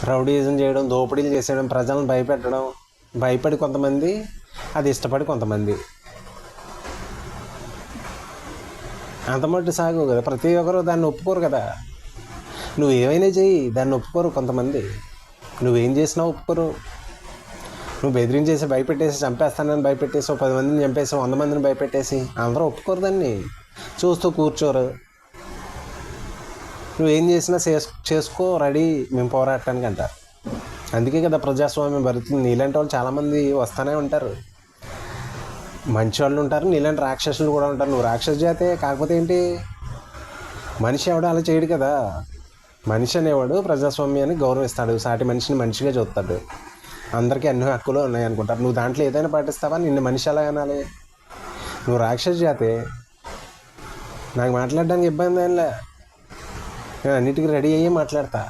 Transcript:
Rowdyism చేయడం, దోపిడీలు చేసేయడం, ప్రజలను భయపెట్టడం, భయపడి కొంతమంది, అది ఇష్టపడి కొంతమంది. అంతమట్టు సాగు కదా, ప్రతి ఒక్కరు దాన్ని ఒప్పుకోరు కదా. నువ్వు ఏమైనా చెయ్యి, దాన్ని ఒప్పుకోరు కొంతమంది. నువ్వేం చేసినా ఒప్పుకోరు. నువ్వు బెదిరించేసి, భయపెట్టేసి, చంపేస్తానని భయపెట్టేసి, 10 మందిని చంపేసి, 100 మందిని భయపెట్టేసి అందరూ ఒప్పుకోరు దాన్ని, చూస్తూ కూర్చోరు. నువ్వేం చేసినా చేసుకో, రెడీ మేము పోరాడటానికి అంటారు. అందుకే కదా ప్రజాస్వామ్యం భరుతుంది. నీలాంటి వాళ్ళు చాలామంది వస్తూనే ఉంటారు. మంచి వాళ్ళు ఉంటారు, నీలాంటి రాక్షసులు కూడా ఉంటారు. నువ్వు రాక్షస జాతే, కాకపోతే ఏంటి, మనిషి ఎవడో అలా చేయడు కదా. మనిషి అనేవాడు ప్రజాస్వామ్యాన్ని గౌరవిస్తాడు, సాటి మనిషిని మనిషిగా చూస్తాడు, అందరికీ అన్ని హక్కులు ఉన్నాయి అనుకుంటారు. నువ్వు దాంట్లో ఏదైనా పాటిస్తావా? నిన్ను మనిషి ఎలా అనాలి? నువ్వు రాక్షస జాతే, నాకు మాట్లాడడానికి ఇబ్బంది ఏంలే, నేను అన్నిటికీ రెడీ అయ్యి మాట్లాడతా.